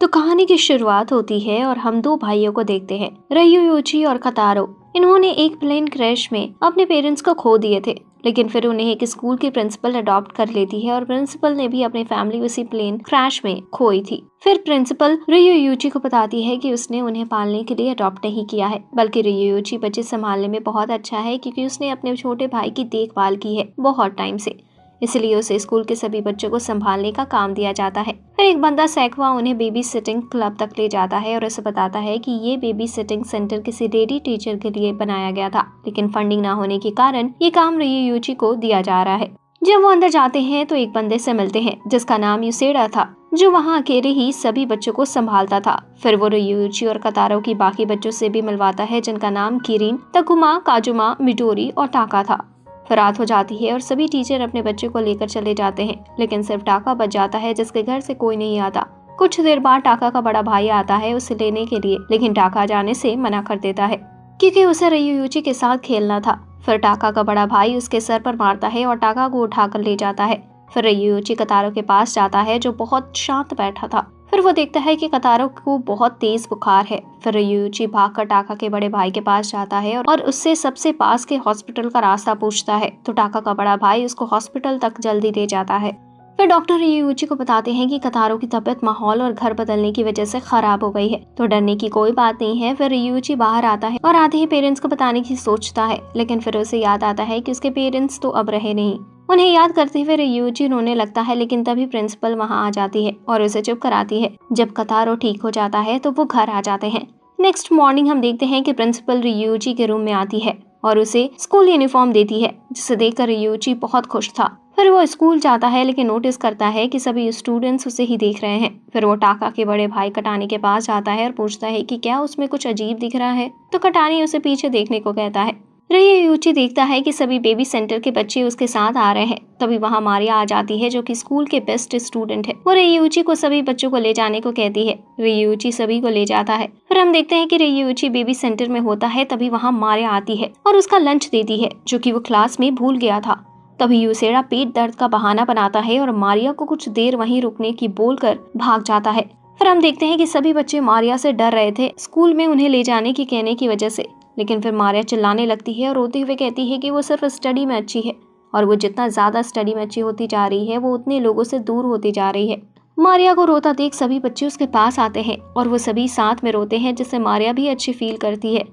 तो कहानी की शुरुआत होती है और हम दो भाइयों को देखते हैं, रयुयुची और कतारो। इन्होंने एक प्लेन क्रैश में अपने पेरेंट्स को खो दिए थे, लेकिन फिर उन्हें एक स्कूल की प्रिंसिपल अडॉप्ट कर लेती है और प्रिंसिपल ने भी अपनी फैमिली उसी प्लेन क्रैश में खोई थी। फिर प्रिंसिपल रयुयुची को बताती है कि उसने उन्हें पालने के लिए अडॉप्ट नहीं किया है, बल्कि रयुयुची बच्चे संभालने में बहुत अच्छा है क्योंकि उसने अपने छोटे भाई की देखभाल की है बहुत टाइम से, इसलिए उसे स्कूल के सभी बच्चों को संभालने का काम दिया जाता है। फिर एक बंदा सैकवा उन्हें बेबी सिटिंग क्लब तक ले जाता है और उसे बताता है कि ये बेबी सिटिंग सेंटर किसी लेडी टीचर के लिए बनाया गया था, लेकिन फंडिंग ना होने के कारण ये काम रयुयुची को दिया जा रहा है। जब वो अंदर जाते हैं तो एक बंदे से मिलते हैं जिसका नाम यूसेडा था, जो वहाँ अकेले ही सभी बच्चों को संभालता था। फिर वो रयुयुची और कतारो की बाकी बच्चों से भी मिलवाता है, जिनका नाम किरिन, तकुमा, काजुमा, मिडोरी और टाका था। फिर रात हो जाती है और सभी टीचर अपने बच्चे को लेकर चले जाते हैं, लेकिन सिर्फ टाका बच जाता है जिसके घर से कोई नहीं आता। कुछ देर बाद टाका का बड़ा भाई आता है उसे लेने के लिए, लेकिन टाका जाने से मना कर देता है क्योंकि उसे रयुयुची के साथ खेलना था। फिर टाका का बड़ा भाई उसके सर पर मारता है और टाका को उठाकर ले जाता है। फिर रयुयुची कतारो के पास जाता है जो बहुत शांत बैठा था। फिर वो देखता है कि कतारो को बहुत तेज बुखार है। फिर रयुयुची भागकर टाका के बड़े भाई के पास जाता है और उससे सबसे पास के हॉस्पिटल का रास्ता पूछता है, तो टाका का बड़ा भाई उसको हॉस्पिटल तक जल्दी ले जाता है। फिर डॉक्टर रयुयुची को बताते हैं कि कतारो की तबीयत माहौल और घर बदलने की वजह से खराब हो गई है, तो डरने की कोई बात नहीं है। फिर रयुयुची बाहर आता है और आधे ही पेरेंट्स को बताने की सोचता है, लेकिन फिर उसे याद आता है कि उसके पेरेंट्स तो अब रहे नहीं। उन्हें याद करते हुए रयुयुची रोने लगता है, लेकिन तभी प्रिंसिपल वहां आ जाती है और उसे चुप कराती है। जब कतारो ठीक हो जाता है तो वो घर आ जाते हैं। नेक्स्ट मॉर्निंग हम देखते हैं कि प्रिंसिपल रयुयुची के रूम में आती है और उसे स्कूल यूनिफॉर्म देती है, जिसे देखकर रयुयुची बहुत खुश था। फिर वो स्कूल जाता है, लेकिन नोटिस करता है कि सभी स्टूडेंट्स उसे ही देख रहे हैं। फिर वो टाका के बड़े भाई कटानी के पास जाता है और पूछता है कि क्या उसमें कुछ अजीब दिख रहा है, तो कटानी उसे पीछे देखने को कहता है। रयुयुची देखता है कि सभी बेबी सेंटर के बच्चे उसके साथ आ रहे हैं। तभी वहाँ मारिया आ जाती है, जो कि स्कूल के बेस्ट स्टूडेंट है। वो रयुयुची को सभी बच्चों को ले जाने को कहती है। रयुयुची सभी को ले जाता है। फिर हम देखते हैं कि रयुयुची बेबी सेंटर में होता है, तभी वहाँ मारिया आती है और उसका लंच देती है, जो कि वो क्लास में भूल गया था। तभी यूसेडा पेट दर्द का बहाना बनाता है और मारिया को कुछ देर वहीं रुकने की बोलकर भाग जाता है। फिर हम देखते हैं कि सभी बच्चे मारिया से डर रहे थे स्कूल में उन्हें ले जाने की कहने की वजह से, लेकिन फिर मारिया चिल्लाने लगती है और रोते हुए कहती है कि वो सिर्फ स्टडी में अच्छी है और वो जितना ज्यादा स्टडी में अच्छी होती जा रही है वो उतने लोगों से दूर होती जा रही है। मारिया को रोता देख सभी बच्चे उसके पास आते हैं और वो सभी साथ में रोते हैं, जिससे मारिया भी अच्छी फील करती है।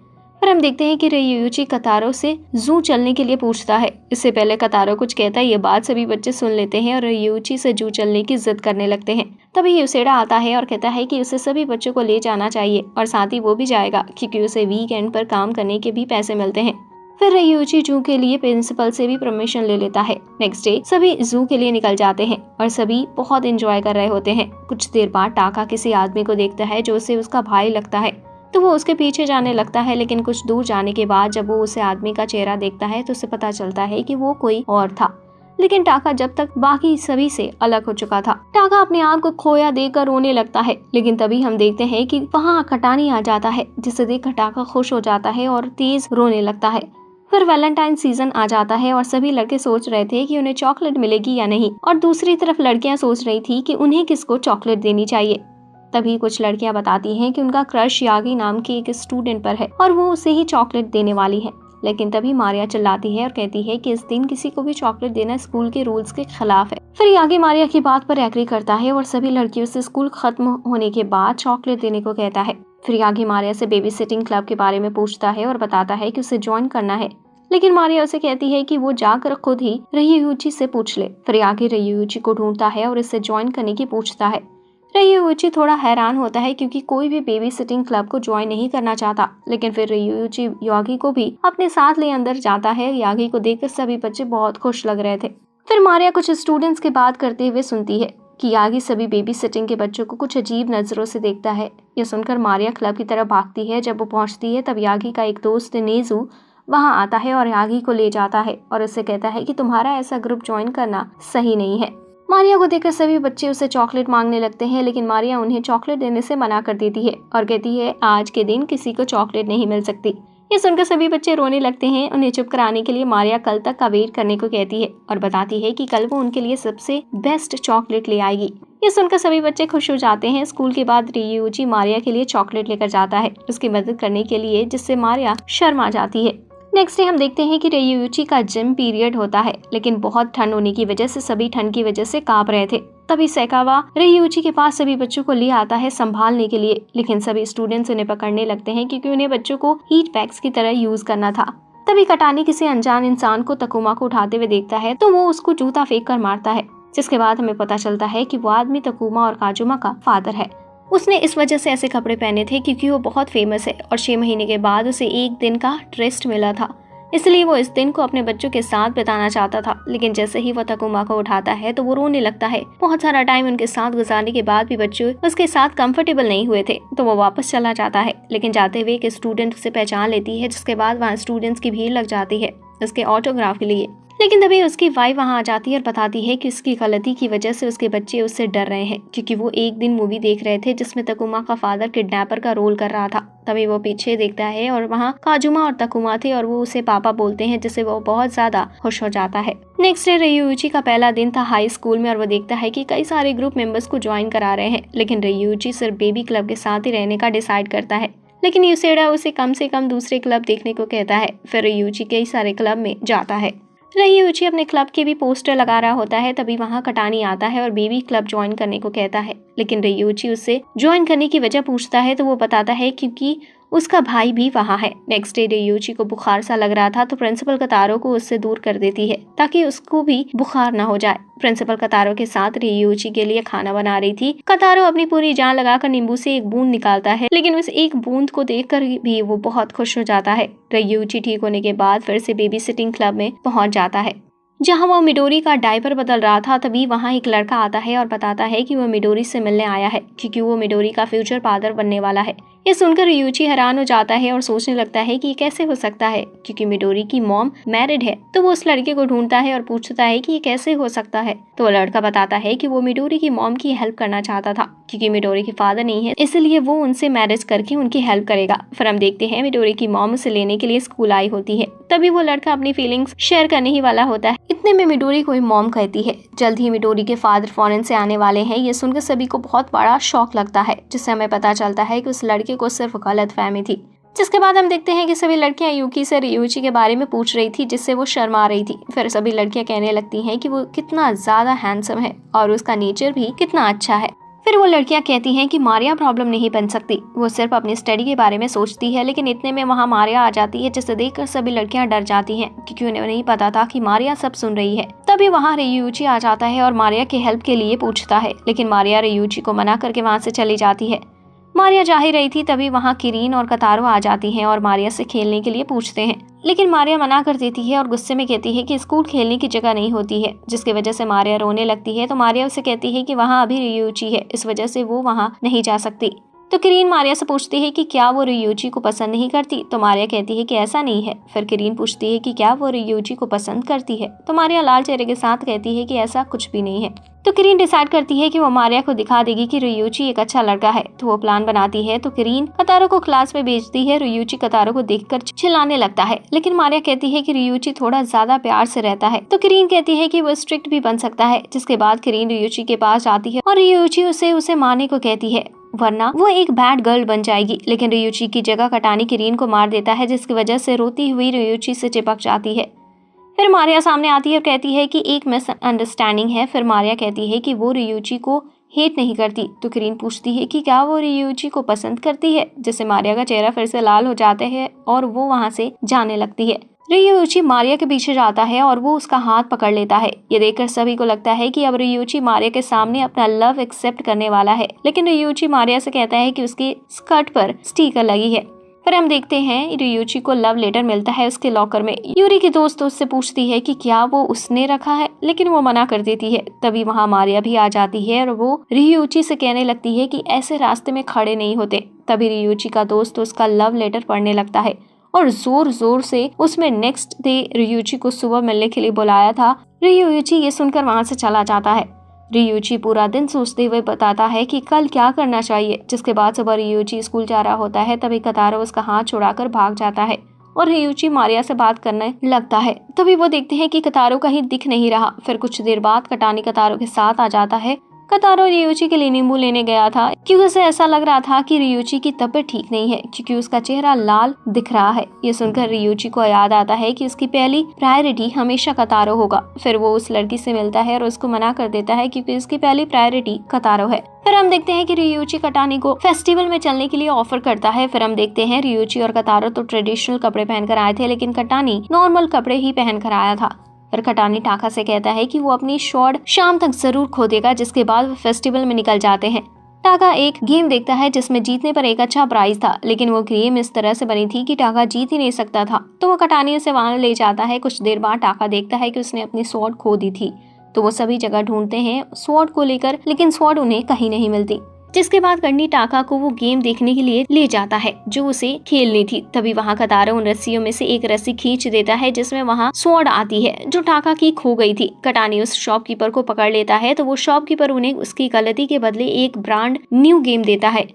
फिर हम देखते हैं कि रयुयुची कतारो से जू चलने के लिए पूछता है। इससे पहले कतारो कुछ कहता है, ये बात सभी बच्चे सुन लेते हैं और रयुयुची से जू चलने की जिद करने लगते हैं। तभी यूसेडा आता है और कहता है कि उसे सभी बच्चों को ले जाना चाहिए और साथ ही वो भी जाएगा क्योंकि उसे वीकेंड पर काम करने के भी पैसे मिलते हैं। फिर रयुयुची जू के लिए प्रिंसिपल से भी परमिशन ले लेता है। नेक्स्ट डे सभी जू के लिए निकल जाते हैं और सभी बहुत एंजॉय कर रहे होते हैं। कुछ देर बाद टाका किसी आदमी को देखता है जो उसे उसका भाई लगता है, तो वो उसके पीछे जाने लगता है, लेकिन कुछ दूर जाने के बाद जब वो उसे आदमी का चेहरा देखता है तो उसे पता चलता है कि वो कोई और था। लेकिन टाका जब तक बाकी सभी से अलग हो चुका था। टाका अपने आप को खोया देखकर रोने लगता है, लेकिन तभी हम देखते हैं कि वहाँ कटानी आ जाता है, जिसे देखकर टाका खुश हो जाता है और तेज रोने लगता है। फिर वैलेंटाइन सीजन आ जाता है और सभी लड़के सोच रहे थे कि उन्हें चॉकलेट मिलेगी या नहीं, और दूसरी तरफ लड़कियां सोच रही थी कि उन्हें किसको चॉकलेट देनी चाहिए। तभी कुछ लड़कियां बताती हैं कि उनका क्रश यागी नाम के एक स्टूडेंट पर है और वो उसे ही चॉकलेट देने वाली है। लेकिन तभी मारिया चिल्लाती है और कहती है कि इस दिन किसी को भी चॉकलेट देना स्कूल के रूल्स के खिलाफ है। फिर यागी मारिया की बात पर एग्री करता है और सभी लड़कियों से स्कूल खत्म होने के बाद चॉकलेट देने को कहता है। फिर यागी मारिया से बेबी सिटिंग क्लब के बारे में पूछता है और बताता है कि उसे ज्वाइन करना है, लेकिन मारिया उसे कहती है कि वो जाकर खुद ही रयुयुची से पूछ ले। फिर यागी रयुयुची को ढूंढता है और इससे ज्वाइन करने की पूछता है। रयुयुची थोड़ा हैरान होता है क्योंकि कोई भी बेबी सिटिंग क्लब को ज्वाइन नहीं करना चाहता, लेकिन फिर रयुयुची यागी को भी अपने साथ ले अंदर जाता है। यागी को देखकर सभी बच्चे बहुत खुश लग रहे थे। फिर मारिया कुछ स्टूडेंट्स की बात करते हुए सुनती है कि यागी सभी बेबी सिटिंग के बच्चों को कुछ अजीब नजरों से देखता है। यह सुनकर मारिया क्लब की तरफ भागती है। जब वो पहुंचती है तब यागी का एक दोस्त नेजू वहां आता है और यागी को ले जाता है और उससे कहता है कि तुम्हारा ऐसा ग्रुप ज्वाइन करना सही नहीं है। मारिया को देखकर सभी बच्चे उसे चॉकलेट मांगने लगते हैं, लेकिन मारिया उन्हें चॉकलेट देने से मना कर देती है और कहती है आज के दिन किसी को चॉकलेट नहीं मिल सकती। ये सुनकर सभी बच्चे रोने लगते हैं। उन्हें चुप कराने के लिए मारिया कल तक का वेट करने को कहती है और बताती है कि कल वो उनके लिए सबसे बेस्ट चॉकलेट ले आएगी। ये सुनकर सभी बच्चे खुश हो जाते हैं। स्कूल के बाद रियूची मारिया के लिए चॉकलेट लेकर जाता है उसकी मदद करने के लिए, जिससे मारिया शर्मा जाती है। नेक्स्ट डे हम देखते हैं कि रियूची का जिम पीरियड होता है, लेकिन बहुत ठंड होने की वजह से सभी ठंड की वजह से कांप रहे थे। तभी सेकावा रियूची के पास सभी बच्चों को ले आता है संभालने के लिए, लेकिन सभी स्टूडेंट्स उन्हें पकड़ने लगते हैं क्योंकि उन्हें बच्चों को हीट पैक्स की तरह यूज करना था। तभी कटानी किसी अनजान इंसान को तकुमा को उठाते हुए देखता है तो वो उसको जूता फेंक कर मारता है, जिसके बाद हमें पता चलता है कि वो आदमी तकुमा और काजुमा का फादर है। उसने इस वजह से ऐसे कपड़े पहने थे क्योंकि वो बहुत फेमस है और 6 महीने के बाद उसे 1 दिन का रेस्ट मिला था, इसलिए वो इस दिन को अपने बच्चों के साथ बिताना चाहता था। लेकिन जैसे ही वो तकुमा को उठाता है तो वो रोने लगता है। बहुत सारा टाइम उनके साथ गुजारने के बाद भी बच्चे उसके साथ कंफर्टेबल नहीं हुए थे तो वो वापस चला जाता है, लेकिन जाते हुए एक स्टूडेंट उसे पहचान लेती है, जिसके बाद वहाँ स्टूडेंट्स की भीड़ लग जाती है उसके ऑटोग्राफ के लिए। लेकिन तभी उसकी वाइफ वहां आ जाती है और बताती है कि उसकी गलती की वजह से उसके बच्चे उससे डर रहे हैं क्योंकि वो एक दिन मूवी देख रहे थे जिसमें तकुमा का फादर किडनैपर का रोल कर रहा था। तभी वो पीछे देखता है और वहाँ काजुमा और तकुमा थे और वो उसे पापा बोलते हैं, जिससे वो बहुत ज्यादा खुश हो जाता है। नेक्स्ट डे रियूची का पहला दिन था हाई स्कूल में और वो देखता है कि कई सारे ग्रुप मेंबर्स को ज्वाइन करा रहे हैं, लेकिन रियूची सिर्फ बेबी क्लब के साथ ही रहने का डिसाइड करता है। लेकिन यूसेडा उसे कम से कम दूसरे क्लब देखने को कहता है। फिर रियूची कई सारे क्लब में जाता है। रियूची अपने क्लब के भी पोस्टर लगा रहा होता है। तभी वहाँ कटानी आता है और बेबी क्लब ज्वाइन करने को कहता है, लेकिन रियूची उससे ज्वाइन करने की वजह पूछता है तो वो बताता है क्योंकि उसका भाई भी वहाँ है। नेक्स्ट डे रियूची को बुखार सा लग रहा था तो प्रिंसिपल कतारो को उससे दूर कर देती है ताकि उसको भी बुखार ना हो जाए। प्रिंसिपल कतारो के साथ रियूची के लिए खाना बना रही थी। कतारो अपनी पूरी जान लगाकर नींबू से एक बूंद निकालता है, लेकिन उस एक बूंद को देखकर भी वो बहुत खुश हो जाता है। रियूची ठीक होने के बाद फिर से बेबी सिटिंग क्लब में पहुंच जाता है, जहां वो मिडोरी का डायपर बदल रहा था। तभी वहां एक लड़का आता है और बताता है कि वो मिडोरी से मिलने आया है क्योंकि वो मिडोरी का फ्यूचर फादर बनने वाला है। ये सुनकर रियूची हैरान हो जाता है और सोचने लगता है कि ये कैसे हो सकता है क्योंकि मिडोरी की मॉम मैरिड है। तो वो उस लड़के को ढूंढता है और पूछता है कि ये कैसे हो सकता है। तो वो लड़का बताता है कि वो मिडोरी की मॉम की हेल्प करना चाहता था क्योंकि मिडोरी के फादर नहीं है, इसलिए वो उनसे मैरिज करके उनकी हेल्प करेगा। फिर हम देखते हैं मिडोरी की मॉम उसे लेने के लिए स्कूल आई होती है। तभी वो लड़का अपनी फीलिंग्स शेयर करने ही वाला होता है, इतने में मिडोरी को मॉम कहती है जल्द ही मिडोरी के फादर फॉरेन से आने वाले हैं। ये सुनकर सभी को बहुत बड़ा शॉक लगता है, जिससे हमें पता चलता है कि उस लड़के को सिर्फ गलतफहमी थी। जिसके बाद हम देखते हैं कि सभी लड़कियां यूकी से रियूची के बारे में पूछ रही थी, जिससे वो शर्मा रही थी। फिर सभी लड़कियां कहने लगती हैं कि वो कितना ज्यादा हैंडसम है और उसका नेचर भी कितना अच्छा है। फिर वो लड़कियां कहती हैं कि मारिया प्रॉब्लम नहीं बन सकती, वो सिर्फ अपनी स्टडी के बारे में सोचती है। लेकिन इतने में वहाँ मारिया आ जाती है, जिसे देखकर सभी लड़कियां डर जाती हैं क्योंकि उन्हें नहीं पता था कि मारिया सब सुन रही है। तभी वहाँ रियूची आ जाता है और मारिया की हेल्प के लिए पूछता है, लेकिन मारिया रियूची को मना करके वहाँ से चली जाती है। मारिया जा ही रही थी तभी वहाँ किरीन और कतारो आ जाती हैं और मारिया से खेलने के लिए पूछते हैं, लेकिन मारिया मना कर देती है और गुस्से में कहती है कि स्कूल खेलने की जगह नहीं होती है, जिसकी वजह से मारिया रोने लगती है। तो मारिया उसे कहती है कि वहाँ अभी रियूची है, इस वजह से वो वहाँ नहीं जा सकती। तो किरीन मारिया से पूछती है कि क्या वो रियूची को पसंद नहीं करती। तो मारिया कहती है कि ऐसा नहीं है। फिर किरीन पूछती है कि क्या वो रियूची को पसंद करती है। तो मारिया लाल चेहरे के साथ कहती है कि ऐसा कुछ भी नहीं है। तो किरीन डिसाइड करती है कि वो मारिया को दिखा देगी कि रियूची एक अच्छा लड़का है। तो वो प्लान बनाती है। तो किरीन कतारो को क्लास में भेजती है। रियूची कतारो को देखकर चिल्लाने लगता है, लेकिन मारिया कहती है कि रियूची थोड़ा ज्यादा प्यार से रहता है। तो किरीन कहती है कि वो स्ट्रिक्ट भी बन सकता है। जिसके बाद किरीन रियूची के पास जाती है और रियूची उसे मारने को कहती है, वरना वो एक बैड गर्ल बन जाएगी। लेकिन रियूची की जगह कटानी किरीन को मार देता है, जिसकी वजह से रोती हुई रियूची से चिपक जाती है। फिर मारिया सामने आती है और कहती है कि एक मिसअंडरस्टैंडिंग है। फिर मारिया कहती है कि वो रियूची को हेट नहीं करती। तो किरीन पूछती है कि क्या वो रियूची को पसंद करती है, जिससे मारिया का चेहरा फिर से लाल हो जाता है और वो वहाँ से जाने लगती है। रियूची मारिया के पीछे जाता है और वो उसका हाथ पकड़ लेता है। ये देखकर सभी को लगता है कि अब रियूची मारिया के सामने अपना लव एक्सेप्ट करने वाला है, लेकिन रियूची मारिया से कहता है कि उसकी स्कर्ट पर स्टिकर लगी है। फिर हम देखते हैं रियूची को लव लेटर मिलता है उसके लॉकर में। यूरी की दोस्त उससे पूछती है कि क्या वो उसने रखा है, लेकिन वो मना कर देती है। तभी वहाँ मारिया भी आ जाती है और वो रियूची से कहने लगती है कि ऐसे रास्ते में खड़े नहीं होते। तभी रियूची का दोस्त उसका लव लेटर पढ़ने लगता है और जोर जोर से उसमें नेक्स्ट डे रियूची को सुबह मिलने के लिए बुलाया था। रियूची ये सुनकर वहाँ से चला जाता है। रियूची पूरा दिन सोचते हुए बताता है कि कल क्या करना चाहिए। जिसके बाद सुबह रियूची स्कूल जा रहा होता है। तभी कतारो उसका हाथ छुड़ाकर भाग जाता है और रियूची मारिया से बात करने लगता है। तभी वो देखते हैं कि कतारो कहीं दिख नहीं रहा। फिर कुछ देर बाद कटानी कतारो के साथ आ जाता है। कतारो रियूची के लिए नींबू लेने गया था क्योंकि उसे ऐसा लग रहा था कि रियूची की तबीयत ठीक नहीं है, क्योंकि उसका चेहरा लाल दिख रहा है। ये सुनकर रियूची को याद आता है कि उसकी पहली प्रायोरिटी हमेशा कतारो होगा। फिर वो उस लड़की से मिलता है और उसको मना कर देता है क्योंकि उसकी पहली प्रायोरिटी कतारो है। फिर हम देखते हैं कि रियूची कटानी को फेस्टिवल में चलने के लिए ऑफर करता है। फिर हम देखते हैं रियूची और कतारो तो ट्रेडिशनल कपड़े पहनकर आए थे, लेकिन कटानी नॉर्मल कपड़े ही पहनकर आया था। फिर कटानी टाका से कहता है कि वो अपनी स्वॉर्ड शाम तक जरूर खो देगा, जिसके बाद वो फेस्टिवल में निकल जाते हैं। टाका एक गेम देखता है जिसमें जीतने पर एक अच्छा प्राइज था, लेकिन वो गेम इस तरह से बनी थी कि टाका जीत ही नहीं सकता था। तो वो कटानी उसे वहां ले जाता है। कुछ देर बाद टाका देखता है कि उसने अपनी स्वॉर्ड खो दी थी, तो वो सभी जगह ढूंढते हैं स्वॉर्ड को लेकर, लेकिन स्वॉर्ड उन्हें कहीं नहीं मिलती। जिसके बाद कर्नी टाका को वो गेम देखने के लिए ले जाता है जो उसे खेलनी थी। तभी वहाँ कतारो उन रस्सियों में से एक रस्सी खींच देता है जिसमें वहाँ स्वॉर्ड आती है जो टाका की खो गई थी। कटानी उस शॉपकीपर को पकड़ लेता है, तो वो शॉपकीपर उन्हें उसकी गलती के बदले एक ब्रांड न्यू गेम देता है।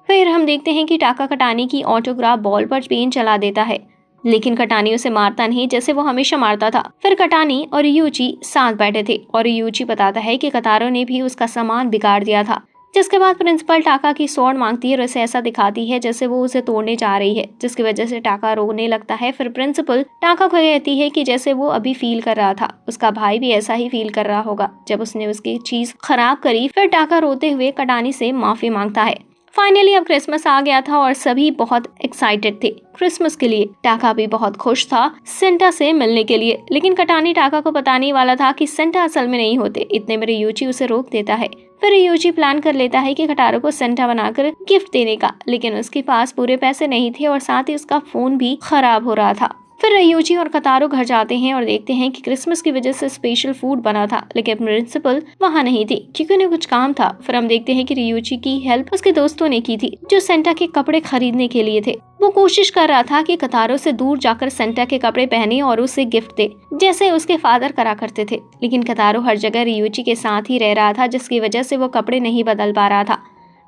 फिर हम देखते हैं कि टाका कटानी की ऑटोग्राफ बॉल पर पेन चला देता है, लेकिन कटानी उसे मारता नहीं जैसे वो हमेशा मारता था। फिर कटानी और रियूची साथ बैठे थे और रियूची बताता है कि कतारो ने भी उसका सामान बिगाड़ दिया था। जिसके बाद प्रिंसिपल टाका की स्वॉर्ड मांगती है और उसे ऐसा दिखाती है जैसे वो उसे तोड़ने जा रही है, जिसकी वजह से टाका रोने लगता है। फिर प्रिंसिपल टाका को कहती है कि जैसे वो अभी फील कर रहा था, उसका भाई भी ऐसा ही फील कर रहा होगा जब उसने उसकी चीज खराब करी। फिर टाका रोते हुए कटानी से माफी मांगता है। फाइनली अब क्रिसमस आ गया था और सभी बहुत एक्साइटेड थे क्रिसमस के लिए। टाका भी बहुत खुश था सेंटा से मिलने के लिए, लेकिन कटानी टाका को बताने वाला था कि सेंटा असल में नहीं होते। इतने में रियूची उसे रोक देता है। फिर रियूची प्लान कर लेता है कि कटारो को सेंटा बनाकर गिफ्ट देने का, लेकिन उसके पास पूरे पैसे नहीं थे और साथ ही उसका फोन भी खराब हो रहा था। फिर रियूची और कतारो घर जाते हैं और देखते हैं कि क्रिसमस की वजह से स्पेशल फूड बना था, लेकिन प्रिंसिपल वहाँ नहीं थी क्योंकि उन्हें कुछ काम था। फिर हम देखते हैं कि रियूची की हेल्प उसके दोस्तों ने की थी जो सेंटा के कपड़े खरीदने के लिए थे। वो कोशिश कर रहा था कि कतारो से दूर जाकर सेंटा के कपड़े पहने और उसे गिफ्ट दे जैसे उसके फादर करा करते थे, लेकिन कतारो हर जगह रियूची के साथ ही रह रहा था, जिसकी वजह से वो कपड़े नहीं बदल पा रहा था।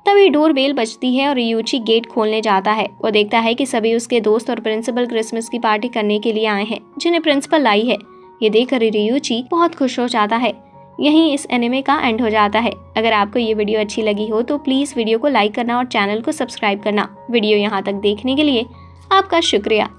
तभी डोर बेल बजती है और रियूची गेट खोलने जाता है। वो देखता है कि सभी उसके दोस्त और प्रिंसिपल क्रिसमस की पार्टी करने के लिए आए हैं जिन्हें प्रिंसिपल लाई है। ये देखकर रियूची बहुत खुश हो जाता है। यहीं इस एनिमे का एंड हो जाता है। अगर आपको ये वीडियो अच्छी लगी हो तो प्लीज वीडियो को लाइक करना और चैनल को सब्सक्राइब करना। वीडियो यहाँ तक देखने के लिए आपका शुक्रिया।